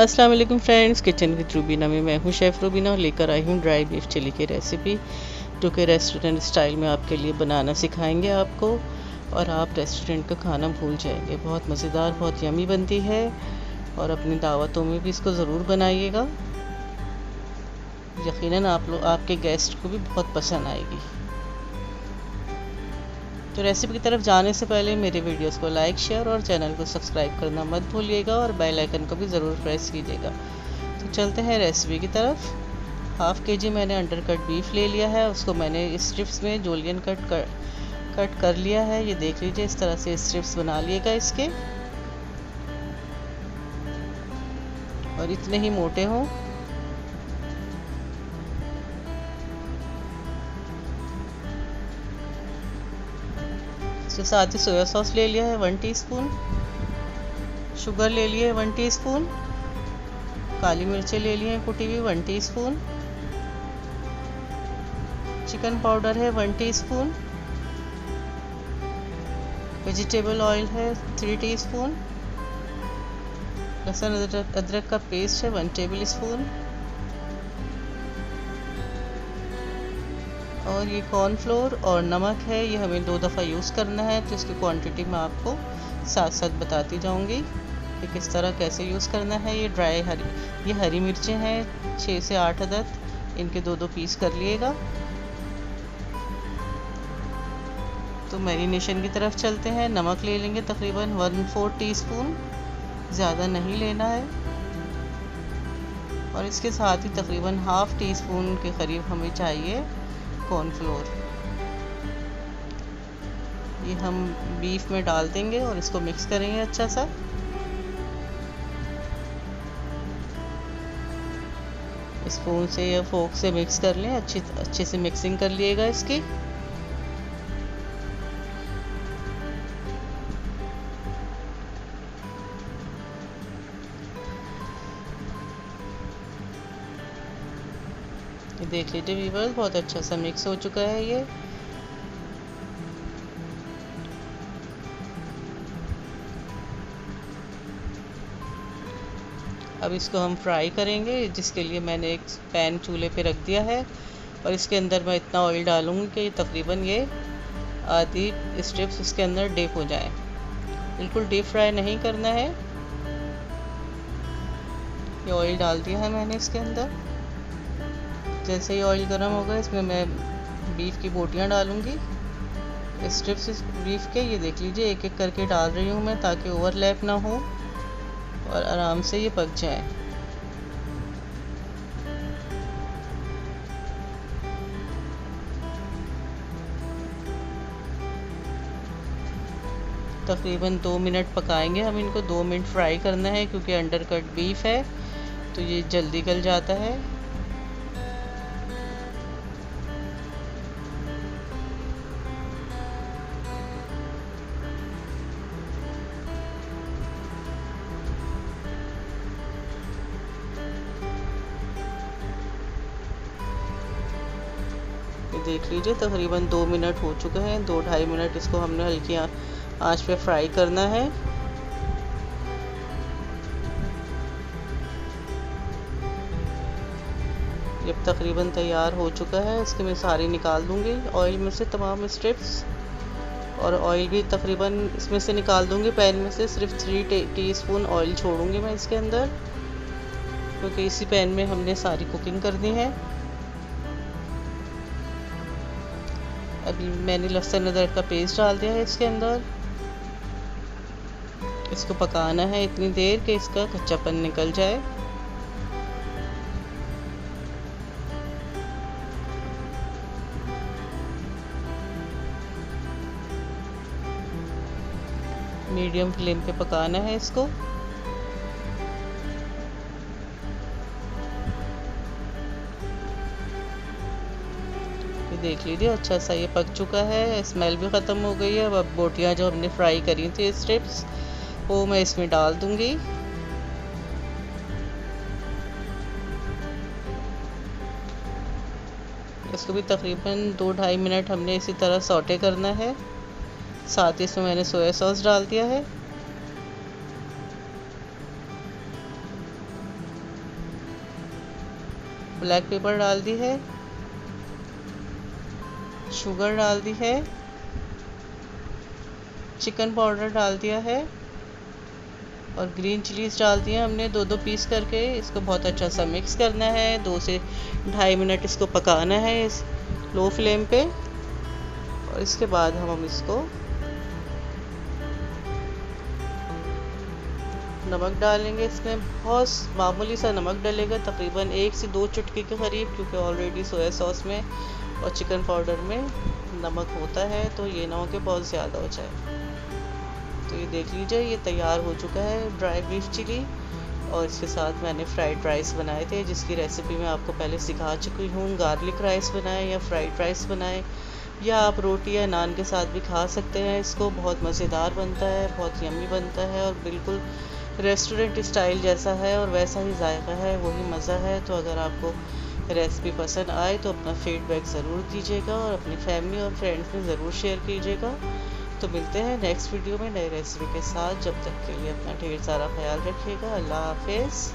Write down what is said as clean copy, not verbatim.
अस्सलाम वालेकुम friends, kitchen with Rubina में मैं हूं शेफ़ रूबीना और लेकर आई हूं ड्राई बीफ चिली की रेसिपी जो कि रेस्टोरेंट स्टाइल में आपके लिए बनाना सिखाएंगे आपको और आप रेस्टोरेंट का खाना भूल जाएंगे। बहुत मज़ेदार, बहुत यमी बनती है और अपनी दावतों में भी इसको ज़रूर बनाइएगा। यकीनन आपके गेस्ट को भी बहुत पसंद आएगी। तो रेसिपी की तरफ जाने से पहले मेरे वीडियोस को लाइक, शेयर और चैनल को सब्सक्राइब करना मत भूलिएगा और बेल आइकन को भी ज़रूर प्रेस कीजिएगा। तो चलते हैं रेसिपी की तरफ। हाफ़ केजी मैंने अंडरकट बीफ ले लिया है, उसको मैंने स्ट्रिप्स में जूलियन कट कर लिया है। ये देख लीजिए, इस तरह से स्ट्रिप्स बना लिएगा इसके, और इतने ही मोटे हों। इसके साथ ही सोया सॉस ले लिया है 1 टीस्पून, शुगर ले लिए 1 टीस्पून, काली मिर्चें ले लिए हैं कुटी हुई 1 टीस्पून, चिकन पाउडर है 1 टीस्पून, वेजिटेबल ऑयल है 3 टीस्पून, लहसुन अदरक का पेस्ट है 1 टेबल स्पून, और ये कॉर्नफ्लोर और नमक है। ये हमें 2 दफ़ा यूज़ करना है, तो इसकी क्वांटिटी मैं आपको साथ साथ बताती जाऊंगी कि किस तरह कैसे यूज़ करना है। ये हरी मिर्चें हैं 6 से 8 अदद, इनके 2-2 पीस कर लिएगा। तो मैरिनेशन की तरफ चलते हैं। नमक ले लेंगे तकरीबन 1/4 टीस्पून, ज़्यादा नहीं लेना है, और इसके साथ ही तकरीबन ½ टीस्पून के करीब हमें चाहिए कॉर्नफ्लोर। ये हम बीफ में डाल देंगे और इसको मिक्स करेंगे अच्छा सा। स्पून से या फोक से मिक्स कर लें, अच्छे से मिक्सिंग कर लिएगा इसकी। ये देख लीजिए व्यूअर्स, बहुत अच्छा सा मिक्स हो चुका है ये। अब इसको हम फ्राई करेंगे, जिसके लिए मैंने एक पैन चूल्हे पे रख दिया है और इसके अंदर मैं इतना ऑयल डालूंगी कि तकरीबन ये आधी स्ट्रिप्स इसके अंदर डीप हो जाए। बिल्कुल डीप फ्राई नहीं करना है। ये ऑयल डाल दिया है मैंने इसके अंदर। जैसे ही ऑयल गर्म होगा, इसमें मैं बीफ की बोटियां डालूंगी, स्ट्रिप्स बीफ के। ये देख लीजिए, एक एक करके डाल रही हूँ मैं, ताकि ओवरलैप ना हो और आराम से ये पक जाए। तकरीबन 2 मिनट पकाएंगे हम इनको। 2 मिनट फ्राई करना है, क्योंकि अंडरकट बीफ है तो ये जल्दी गल जाता है। देख लीजिए, तकरीबन 2 मिनट हो चुके हैं। 2-2.5 मिनट इसको हमने हल्की आंच पे फ्राई करना है। जब तकरीबन तैयार हो चुका है, इसके मैं सारी निकाल दूंगी ऑयल में से, तमाम स्ट्रिप्स, और ऑयल भी तकरीबन इसमें से निकाल दूंगी। पैन में से सिर्फ 3 टीस्पून ऑयल छोड़ूंगी मैं इसके अंदर, क्योंकि इसी पैन में हमने सारी कुकिंग करनी है। अभी मैंने लहसुन अदरक का पेस्ट डाल दिया है इसके अंदर। इसको पकाना है इतनी देर कि इसका कच्चापन निकल जाए। मीडियम फ्लेम पे पकाना है इसको। देख लीजिए, अच्छा सा ये पक चुका है, स्मेल भी ख़त्म हो गई है। अब बोटियां जो हमने फ्राई करी थी स्ट्रिप्स, वो मैं इसमें डाल दूंगी। इसको भी तकरीबन 2-2.5 मिनट हमने इसी तरह सौटे करना है। साथ ही इसमें मैंने सोया सॉस डाल दिया है। ब्लैक पेपर डाल दी है, शुगर डाल दी है, चिकन पाउडर डाल दिया है और ग्रीन चिलीज डाल दिया हमने 2-2 पीस करके। इसको बहुत अच्छा सा मिक्स करना है, 2 से 2.5 मिनट इसको पकाना है इस लो फ्लेम पे। और इसके बाद हम इसको नमक डालेंगे। इसमें बहुत मामूली सा नमक डलेगा, तकरीबन 1 से 2 चुटकी के करीब, क्योंकि ऑलरेडी सोया सॉस में और चिकन पाउडर में नमक होता है, तो ये ना हो कि बहुत ज़्यादा हो जाए। तो ये देख लीजिए, ये तैयार हो चुका है ड्राई बीफ चिली। और इसके साथ मैंने फ्राइड राइस बनाए थे, जिसकी रेसिपी मैं आपको पहले सिखा चुकी हूँ। गार्लिक राइस बनाए या फ्राइड राइस बनाए, या आप रोटी या नान के साथ भी खा सकते हैं। इसको बहुत मज़ेदार बनता है, बहुत यम्मी बनता है और बिल्कुल रेस्टोरेंट स्टाइल जैसा है और वैसा ही जायका है, वही मज़ा है। तो अगर आपको रेसिपी पसंद आए तो अपना फीडबैक ज़रूर दीजिएगा और अपनी फैमिली और फ्रेंड्स में ज़रूर शेयर कीजिएगा। तो मिलते हैं नेक्स्ट वीडियो में नई रेसिपी के साथ। जब तक के लिए अपना ढेर सारा ख्याल रखिएगा। अल्लाह हाफिज़।